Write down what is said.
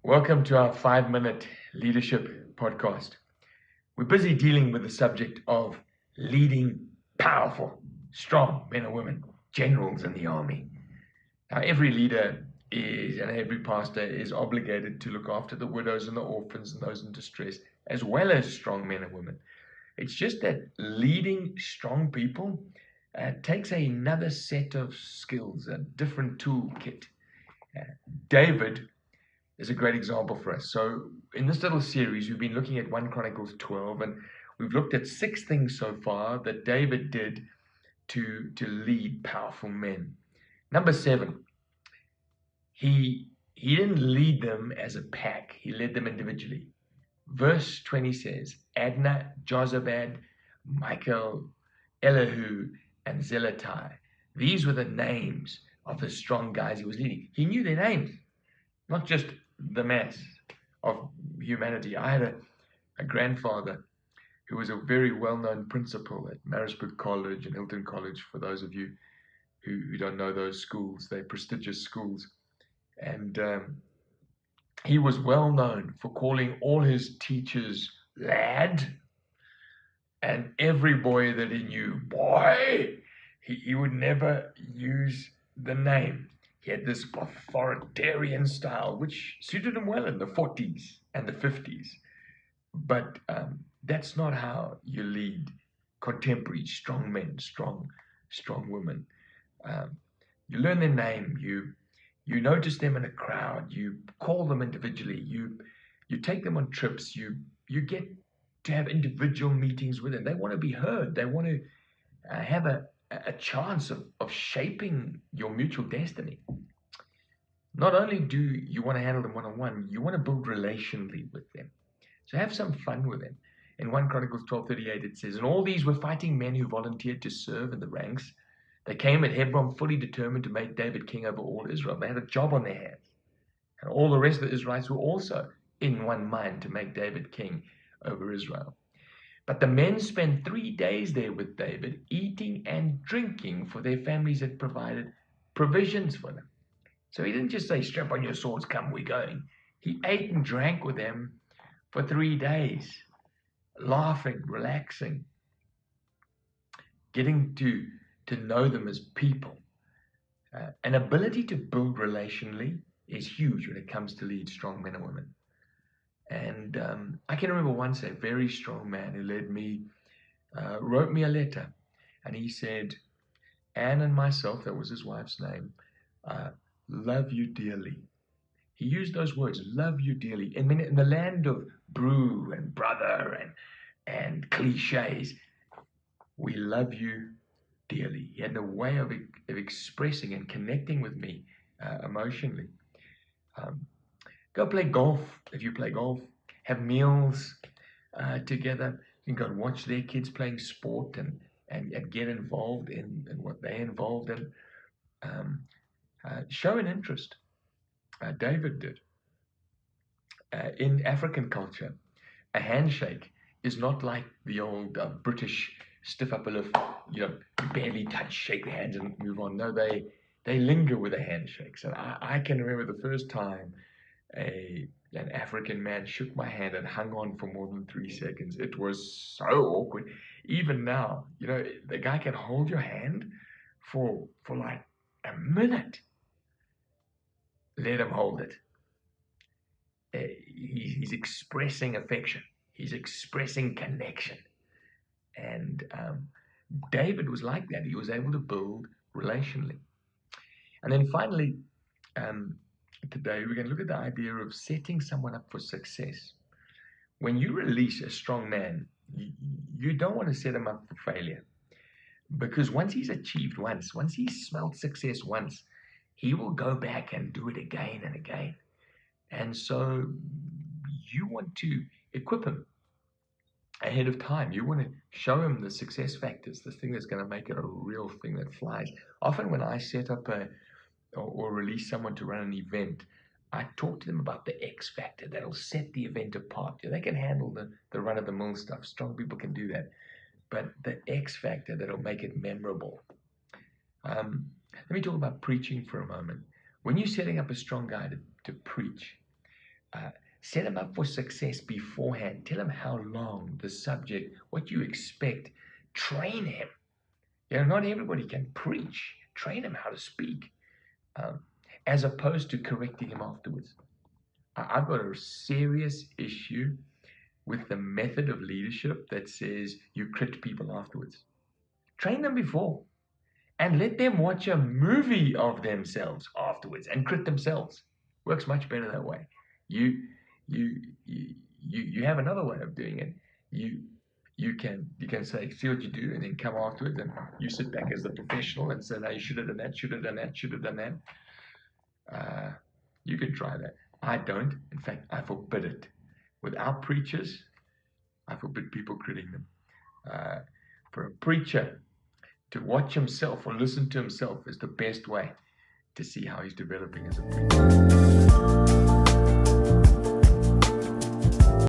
Welcome to our 5-minute leadership podcast. We're busy dealing with the subject of leading powerful, strong men and women, generals in the army. Now, every leader and every pastor is obligated to look after the widows and the orphans and those in distress, as well as strong men and women. It's just that leading strong people takes another set of skills, a different toolkit. David is a great example for us. So in this little series, we've been looking at 1 Chronicles 12, and we've looked at 6 things so far that David did to lead powerful men. Number 7, he didn't lead them as a pack. He led them individually. Verse 20 says, Adnah, Jozabad, Michael, Elihu, and Zelatai. These were the names of the strong guys he was leading. He knew their names, not just the mass of humanity. I had a grandfather who was a very well-known principal at Marisburg College and Hilton College. For those of you who don't know those schools, they're prestigious schools. And he was well known for calling all his teachers lad, and every boy that he knew, boy. He would never use the name. He had this authoritarian style, which suited him well in the 40s and the 50s. But that's not how you lead contemporary strong men, strong women. You learn their name. You notice them in a crowd. You call them individually. You take them on trips. You get to have individual meetings with them. They want to be heard. They want to have a chance of shaping your mutual destiny. Not only do you want to handle them one-on-one, you want to build relationally with them. So have some fun with them. In 1 Chronicles 12:38 it says, and all these were fighting men who volunteered to serve in the ranks. They came at Hebron fully determined to make David king over all Israel. They had a job on their hands. And all the rest of the Israelites were also in one mind to make David king over Israel. But the men spent 3 days there with David, eating and drinking, for their families had provided provisions for them. So he didn't just say, strap on your swords, come, we're going. He ate and drank with them for 3 days, laughing, relaxing, getting to know them as people. An ability to build relationally is huge when it comes to lead strong men and women. And I can remember once a very strong man who led me, wrote me a letter. And he said, Anne and myself, that was his wife's name, love you dearly. He used those words, love you dearly. And in the land of brew and brother and cliches, we love you dearly. He had a way of expressing and connecting with me emotionally. Go play golf if you play golf. Have meals together. You can go and watch their kids playing sport and get involved in what they're involved in. Show an interest. David did. In African culture, a handshake is not like the old British stiff upper lip, barely touch, shake hands and move on. No, they linger with the handshakes. And I can remember the first time an African man shook my hand and hung on for more than 3 seconds. It was so awkward. Even now, the guy can hold your hand for like a minute. Let him hold it. He's expressing affection. He's expressing connection. And David was like that. He was able to build relationally. And then finally, today we're going to look at the idea of setting someone up for success. When you release a strong man, you don't want to set him up for failure. Because once he's achieved once he's smelled success once, he will go back and do it again and again. And so you want to equip him ahead of time. You want to show him the success factors, the thing that's going to make it a real thing that flies. Often when I set up or release someone to run an event, I talk to them about the X factor that'll set the event apart. They can handle the run-of-the-mill stuff. Strong people can do that. But the X factor that'll make it memorable. Let me talk about preaching for a moment. When you're setting up a strong guy to preach, Set him up for success beforehand. Tell him how long, the subject, what you expect. Train him. Not everybody can preach. Train him how to speak, as opposed to correcting him afterwards. I've got a serious issue with the method of leadership that says you crit people afterwards. Train them before and let them watch a movie of themselves afterwards and crit themselves. Works much better that way. You have another way of doing it. You can say, see what you do, and then come afterwards and you sit back as the professional and say, no, you should have done that, should have done that, should have done that. You can try that. I don't. In fact, I forbid it. With our preachers, I forbid people critting them. For a preacher to watch himself or listen to himself is the best way to see how he's developing as a preacher.